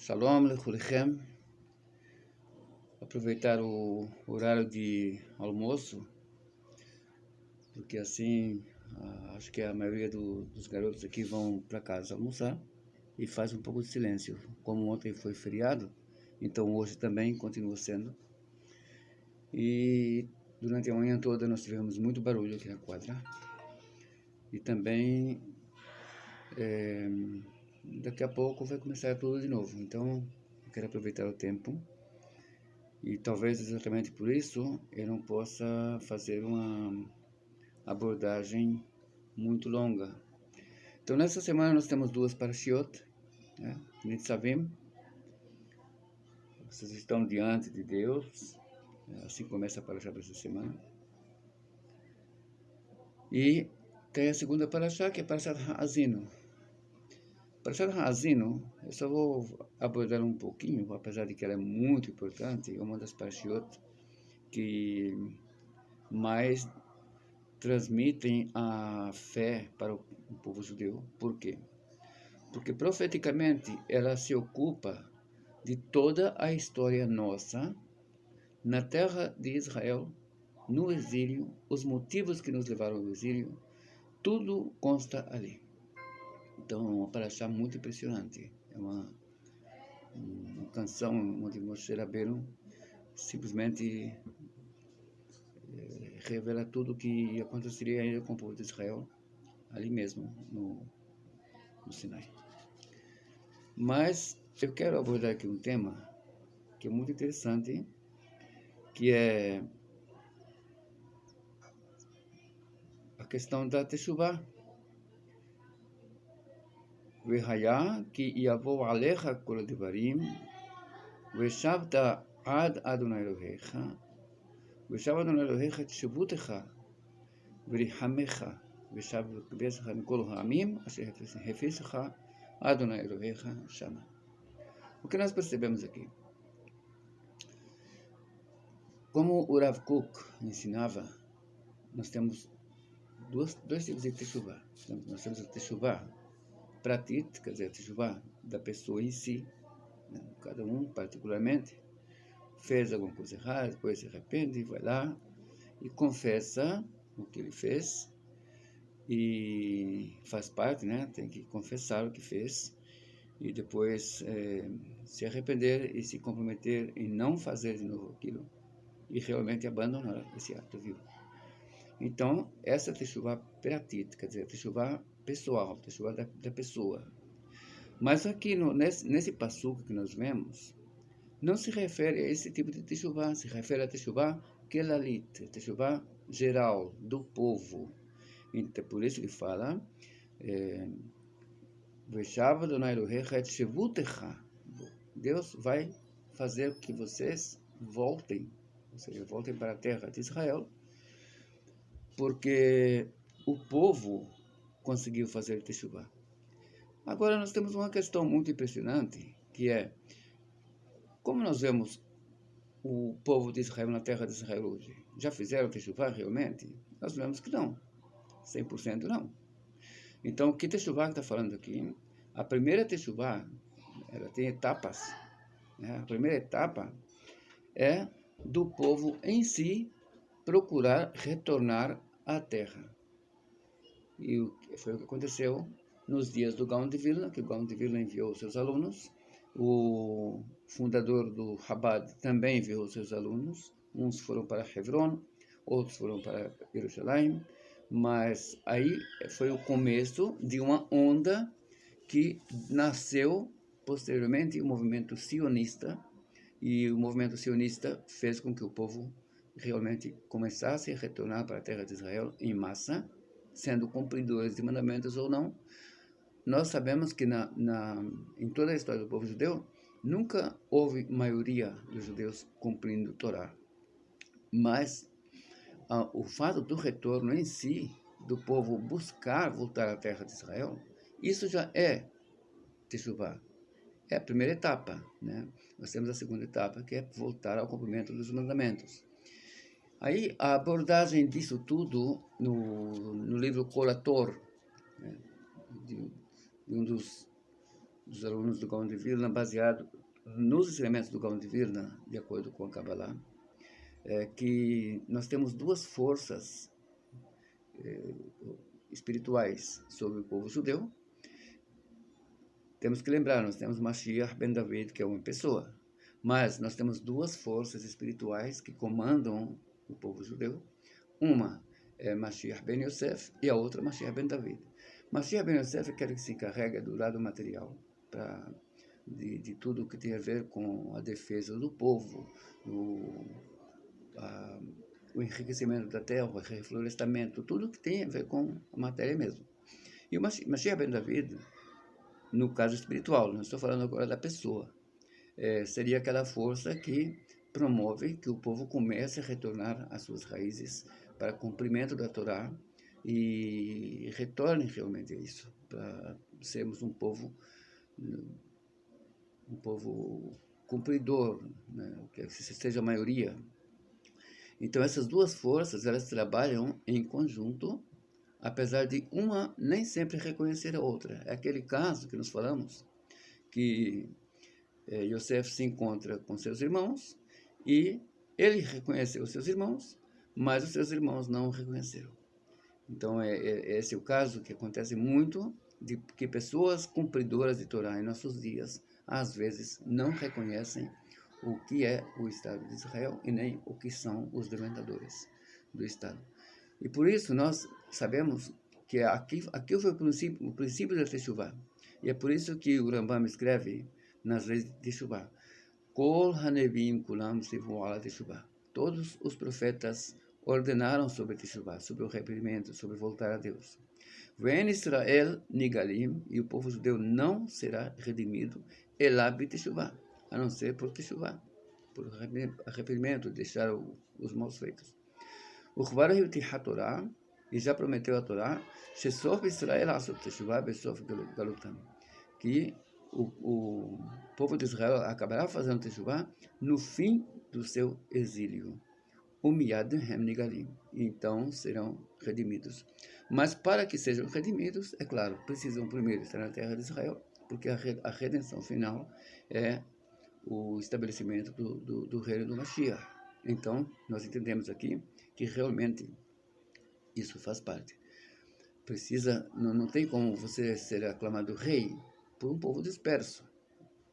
Shalom Lechulichem. Aproveitar o horário de almoço, porque assim acho que a maioria dos garotos aqui vão para casa almoçar e faz um pouco de silêncio. Como ontem foi feriado, então hoje também continua sendo. E durante a manhã toda nós tivemos muito barulho aqui na quadra. E também daqui a pouco vai começar tudo de novo. Então eu quero aproveitar o tempo. E talvez exatamente por isso eu não possa fazer uma abordagem muito longa. Então nessa semana nós temos duas parashiot, né? Nitzavim. Vocês estão diante de Deus. Assim começa a parashá dessa semana. E tem a segunda parashá, que é a parashá Ha'azinu. Parashá Ha'azinu, eu só vou abordar um pouquinho, apesar de que ela é muito importante. É uma das parashiot que mais transmitem a fé para o povo judeu. Por quê? Porque profeticamente ela se ocupa de toda a história nossa na terra de Israel, no exílio, os motivos que nos levaram ao exílio, tudo consta ali. Então é uma parashá muito impressionante. É uma canção onde Moshe Rabbeinu simplesmente revela tudo o que aconteceria ainda com o povo de Israel, ali mesmo, no Sinai. Mas eu quero abordar aqui um tema que é muito interessante, que é a questão da Teshuvah. Vehaya ki yavo alecha kol devarim, veshavta ad Adonai Elohecha, veshav Adonai Elohecha teshuvutecha, v'rihamecha, veshav kbesecha mikol ha'amim, asher hefesecha Adonai Elohecha shama. O que nós percebemos aqui? Como o Rav Kook ensinava, nós temos dois tipos de Teshuvah. Nós temos a Teshuvah pratit, quer dizer, a Teshuvah da pessoa em si, né? Cada um particularmente fez alguma coisa errada, depois se arrepende, vai lá e confessa o que ele fez e faz parte, né? Tem que confessar o que fez e depois se arrepender e se comprometer em não fazer de novo aquilo e realmente abandonar esse ato, viu? Então, essa Teshuvah pratit, quer dizer, Teshuvah pessoal, Teshuvah da pessoa. Mas aqui nesse passuco que nós vemos, não se refere a esse tipo de Teshuvah, se refere a Teshuvah kelalit, Teshuvah geral, do povo. Então, por isso que fala, Veshav Adonai Elohecha et shevutecha. Deus vai fazer que vocês voltem, ou seja, voltem para a terra de Israel, porque o povo conseguiu fazer Teshuvah. Agora nós temos uma questão muito impressionante, que é, como nós vemos o povo de Israel na terra de Israel hoje? Já fizeram Teshuvah realmente? Nós vemos que não, 100% não. Então, o que Teshuvah está falando aqui? A primeira Teshuvah, ela tem etapas, né? A primeira etapa é do povo em si procurar retornar à terra. E foi o que aconteceu nos dias do Gaon de Vilna, que o Gaon de Vilna enviou seus alunos. O fundador do Chabad também enviou seus alunos. Uns foram para Hebron, outros foram para Jerusalém. Mas aí foi o começo de uma onda que nasceu posteriormente o movimento sionista. E o movimento sionista fez com que o povo realmente começasse a retornar para a terra de Israel em massa, sendo cumpridores de mandamentos ou não. Nós sabemos que em toda a história do povo judeu, nunca houve maioria dos judeus cumprindo a Torá. Mas o fato do retorno em si, do povo buscar voltar à terra de Israel, isso já é Teshuvah. É a primeira etapa, né? Nós temos a segunda etapa, que é voltar ao cumprimento dos mandamentos. Aí, a abordagem disso tudo no livro Kol HaTor, né, de um dos dos alunos do Gaon de Vilna, baseado nos ensinamentos do Gaon de Vilna, de acordo com a Kabbalah, é que nós temos duas forças espirituais sobre o povo judeu. Temos que lembrar, nós temos Mashiach ben David, que é uma pessoa, mas nós temos duas forças espirituais que comandam o povo judeu. Uma é Mashiach ben Yosef e a outra Mashiach ben David. Mashiach ben Yosef é aquele que se encarrega do lado material, de tudo que tem a ver com a defesa do povo, o enriquecimento da terra, o reflorestamento, tudo que tem a ver com a matéria mesmo. E o Mashiach ben David, no caso espiritual, não estou falando agora da pessoa, seria aquela força que promove que o povo comece a retornar às suas raízes para cumprimento da Torá e retorne realmente a isso, para sermos um povo cumpridor, né? Que seja a maioria. Então essas duas forças, elas trabalham em conjunto, apesar de uma nem sempre reconhecer a outra. É aquele caso que nós falamos, que Yosef se encontra com seus irmãos e ele reconheceu os seus irmãos, mas os seus irmãos não o reconheceram. Então, esse é o caso que acontece muito, de que pessoas cumpridoras de Torá em nossos dias, às vezes, não reconhecem o que é o Estado de Israel e nem o que são os dementadores do Estado. E por isso nós sabemos que aqui foi o princípio da Teshuvah. E é por isso que o Rambam escreve nas leis de Teshuvah: Kol hanevim kulam sivu ala Teshuvah. Todos os profetas ordenaram sobre Teshuvah, sobre o arrependimento, sobre voltar a Deus. Ven Israel nigalim, e o povo judeu não será redimido, elab Teshuvah, a não ser por Teshuvah, por arrependimento, deixar os maus feitos. O Chvar Hiltiha Torá, e já prometeu a Torá, Shesof Israel asot Teshuvah besof galutam, que o povo de Israel acabará fazendo Teshuvah no fim do seu exílio. Umiyad hem nigalim, então serão redimidos. Mas para que sejam redimidos, é claro, precisam primeiro estar na terra de Israel, porque a redenção final é o estabelecimento do reino do Mashiach. Então, nós entendemos aqui que realmente isso faz parte. Não tem como você ser aclamado rei por um povo disperso.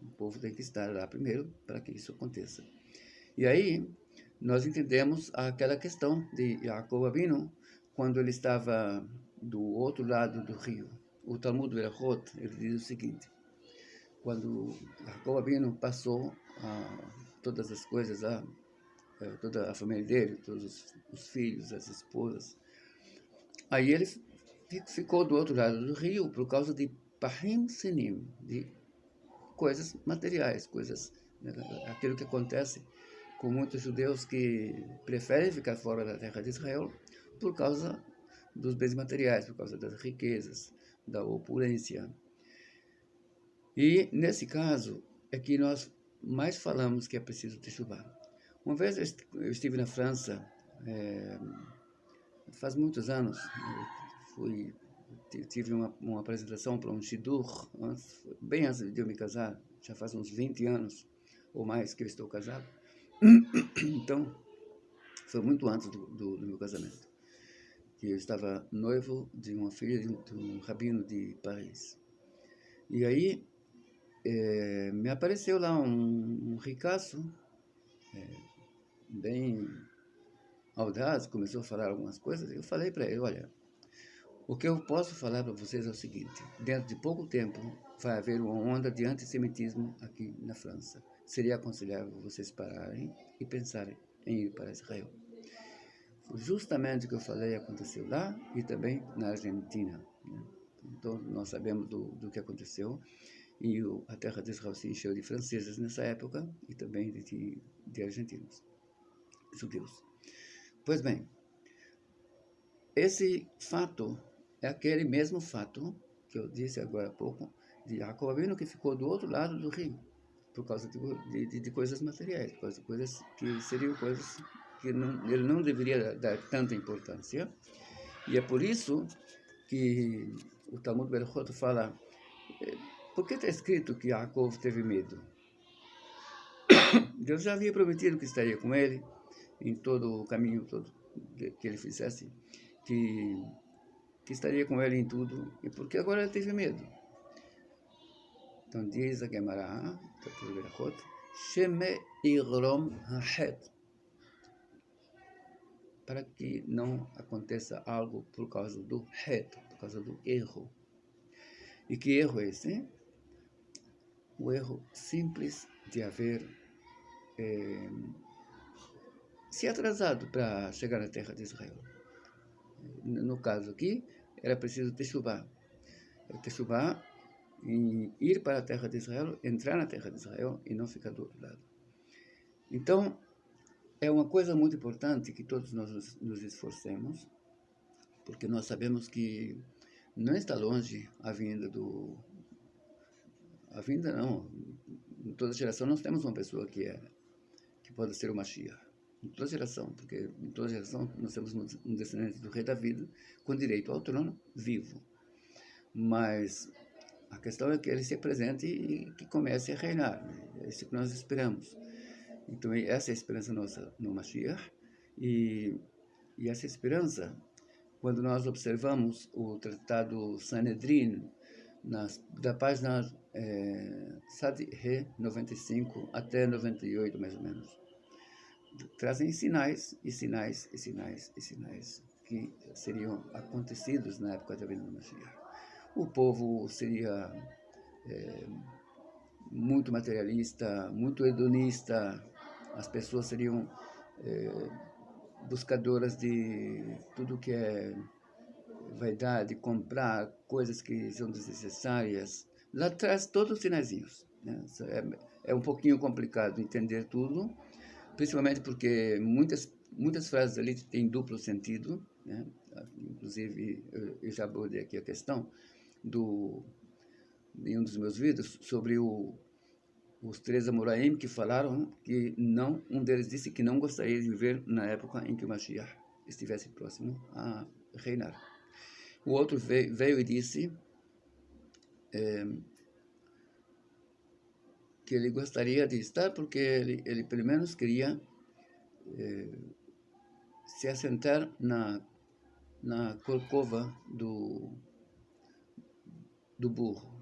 O povo tem que estar lá primeiro para que isso aconteça. E aí, nós entendemos aquela questão de Yaakov Avinu, quando ele estava do outro lado do rio. O Talmud Berachot, ele diz o seguinte: quando Yaakov Avinu passou todas as coisas, toda a família dele, todos os filhos, as esposas, aí ele ficou do outro lado do rio por causa de Pahim Sinim, de coisas materiais, coisas, aquilo que acontece com muitos judeus que preferem ficar fora da terra de Israel por causa dos bens materiais, por causa das riquezas, da opulência. E, nesse caso, é que nós mais falamos que é preciso Teshuvah. Uma vez eu estive na França, faz muitos anos, tive uma apresentação para um shidur, bem antes de eu me casar, já faz uns 20 anos ou mais que eu estou casado. Então, foi muito antes do meu casamento, que eu estava noivo de uma filha de um rabino de Paris. E aí, me apareceu lá um ricaço, bem audaz, começou a falar algumas coisas, e eu falei para ele: olha, o que eu posso falar para vocês é o seguinte: dentro de pouco tempo vai haver uma onda de antissemitismo aqui na França. Seria aconselhável vocês pararem e pensarem em ir para Israel. Justamente o que eu falei aconteceu lá e também na Argentina, né? Então, nós sabemos do que aconteceu, e a terra de Israel se encheu de franceses nessa época e também de argentinos, judeus. Pois bem, esse fato é aquele mesmo fato que eu disse agora há pouco, de Yaakov Avinu, que ficou do outro lado do rio, por causa de coisas materiais, por causa de coisas que seriam coisas que ele não deveria dar tanta importância. E é por isso que o Talmud Berachot fala: Por que está escrito que Jacob teve medo? Deus já havia prometido que estaria com ele em todo o caminho todo que ele fizesse, que estaria com ele em tudo, e porque agora ele teve medo. Então diz a Gemara, capítulo Berachot, Sheme Igrom Hahet, para que não aconteça algo por causa do het, por causa do erro. E que erro é esse? O erro simples de haver se atrasado para chegar à terra de Israel. No caso aqui, era preciso techuvá. Techuvá em ir para a terra de Israel, entrar na terra de Israel e não ficar do outro lado. Então, é uma coisa muito importante que todos nós nos esforcemos, porque nós sabemos que não está longe a vinda A vinda não. Em toda geração nós temos uma pessoa que pode ser o Mashiach. Em toda geração, porque em toda geração nós temos um descendente do rei David com direito ao trono vivo. Mas a questão é que ele se apresente e que comece a reinar. É isso que nós esperamos. Então, essa é a esperança nossa no Mashiach. E essa esperança, quando nós observamos o Tratado Sanedrin, da página Sad Re 95 até 98, mais ou menos, trazem sinais e sinais e sinais e sinais que seriam acontecidos na época da vinda do Mashiach. O povo seria muito materialista, muito hedonista, as pessoas seriam buscadoras de tudo que é vaidade, comprar coisas que são desnecessárias. Lá traz todos os sinaizinhos, né? É um pouquinho complicado entender tudo, principalmente porque muitas frases ali têm duplo sentido, né? Inclusive, eu já abordei aqui a questão em um dos meus vídeos sobre os 3 Amoraim que falaram que um deles disse que não gostaria de viver na época em que o Mashiach estivesse próximo a reinar. O outro veio e disse que ele gostaria de estar porque ele pelo menos queria se assentar na corcova do burro.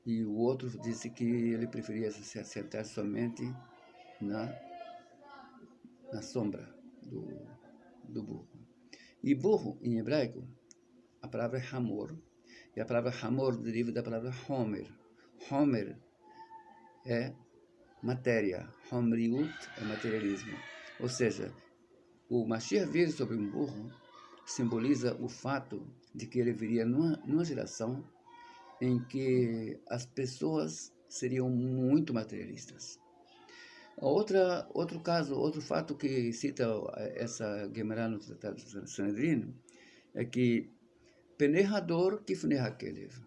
E o outro disse que ele preferia se assentar somente na sombra do burro. E burro, em hebraico, a palavra é hamor. E a palavra hamor deriva da palavra homer. Homer é matéria. Homriut é materialismo. Ou seja, o Mashiach vir sobre um burro simboliza o fato de que ele viria numa geração em que as pessoas seriam muito materialistas. Outro fato que cita essa Gemara no Tratado de Sanedrin é que Penehador Kifnei Hakelev,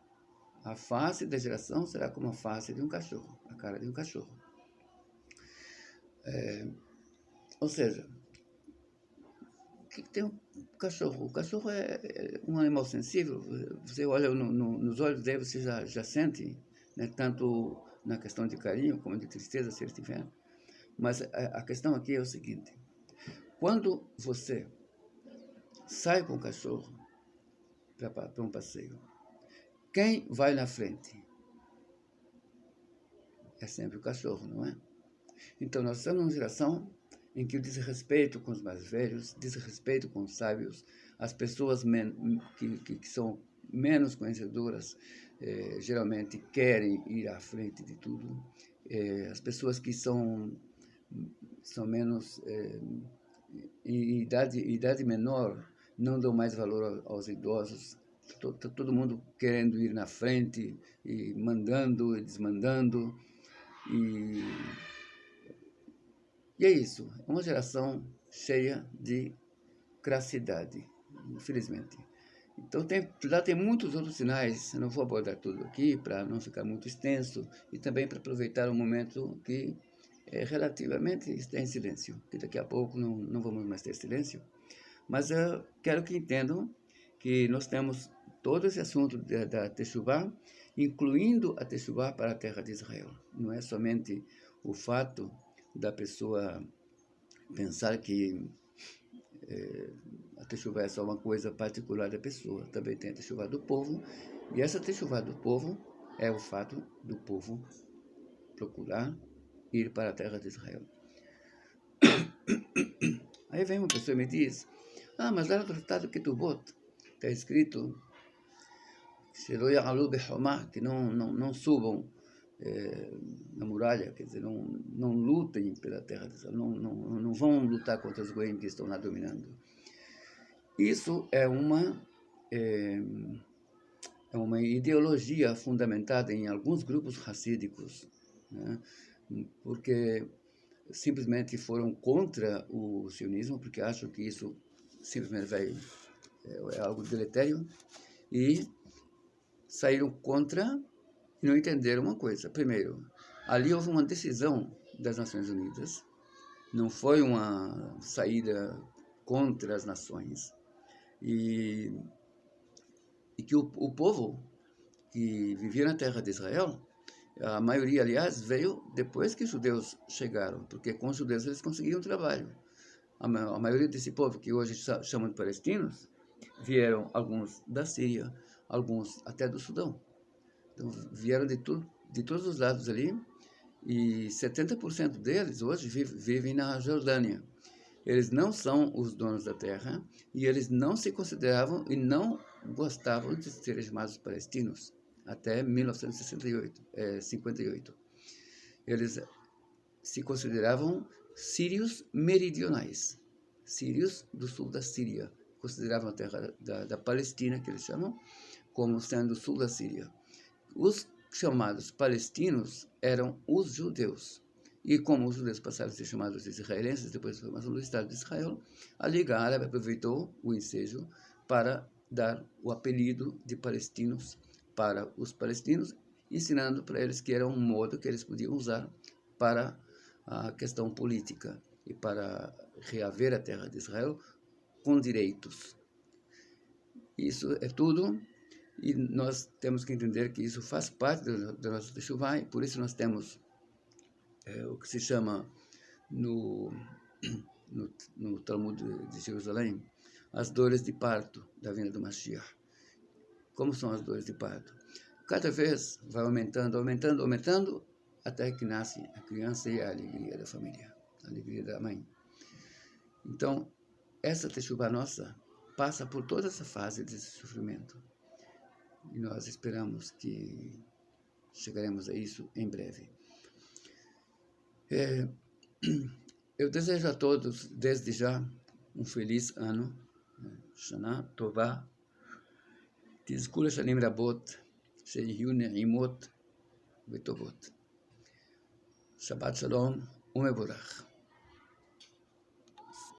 a face da geração será como a face de um cachorro, a cara de um cachorro. Ou seja, o que tem um cachorro? O cachorro é um animal sensível. Você olha nos olhos dele, você já sente, né, tanto na questão de carinho como de tristeza, se ele tiver. Mas a questão aqui é o seguinte: quando você sai com o cachorro para um passeio, quem vai na frente? É sempre o cachorro, não é? Então, nós estamos numa geração em que o desrespeito com os mais velhos, desrespeito com os sábios, as pessoas que são menos conhecedoras, geralmente querem ir à frente de tudo. As pessoas que são menos em idade menor não dão mais valor aos idosos. Todo mundo querendo ir na frente e mandando e desmandando. E é isso, é uma geração cheia de crassidade, infelizmente. Então, lá tem muitos outros sinais, eu não vou abordar tudo aqui para não ficar muito extenso e também para aproveitar um momento que relativamente está em silêncio, que daqui a pouco não vamos mais ter silêncio. Mas eu quero que entendam que nós temos todo esse assunto da Teshuvah, incluindo a Teshuvah para a terra de Israel. Não é somente o fato da pessoa pensar que a Teshuvah é só uma coisa particular da pessoa. Também tem a Teshuvah do povo, e essa Teshuvah do povo é o fato do povo procurar ir para a terra de Israel. Aí vem uma pessoa e me diz, mas lá no Tratado de Ketubot está escrito que não subam na muralha, quer dizer, não lutem pela terra de Israel, não vão lutar contra os goim que estão lá dominando. Isso é uma ideologia fundamentada em alguns grupos hacídicos, né? Porque simplesmente foram contra o sionismo, porque acham que isso simplesmente é algo deletério, e saíram contra e não entenderam uma coisa. Primeiro, ali houve uma decisão das Nações Unidas, não foi uma saída contra as nações, e que o povo que vivia na terra de Israel, a maioria, aliás, veio depois que os judeus chegaram, porque com os judeus eles conseguiram trabalho. A maioria desse povo, que hoje chamam de palestinos, vieram alguns da Síria, alguns até do Sudão. Então, vieram de todos os lados ali, e 70% deles hoje vivem na Jordânia. Eles não são os donos da terra, e eles não se consideravam e não gostavam de serem chamados palestinos, até 1958. Eles se consideravam sírios meridionais, sírios do sul da Síria. Consideravam a terra da Palestina, que eles chamam, como sendo o sul da Síria. Os chamados palestinos eram os judeus. E como os judeus passaram a ser chamados israelenses depois da formação do Estado de Israel, a Liga Árabe aproveitou o ensejo para dar o apelido de palestinos para os palestinos, ensinando para eles que era um modo que eles podiam usar para a questão política e para reaver a terra de Israel com direitos. Isso é tudo, e nós temos que entender que isso faz parte da nossa Teshuvah, e por isso nós temos o que se chama no Talmud de Jerusalém as dores de parto da vinda do Mashiach. Como são as dores de parto? Cada vez vai aumentando, até que nasce a criança e a alegria da família, a alegria da mãe. Então, essa Teshuvah nossa passa por toda essa fase desse sofrimento. E nós esperamos que chegaremos a isso em breve. Eu desejo a todos, desde já, um feliz ano, Shana Tová, Tizkura Shanim Rabot, Sheyihu Ne'imot V'Tovot. Shabbat Shalom Umevorach.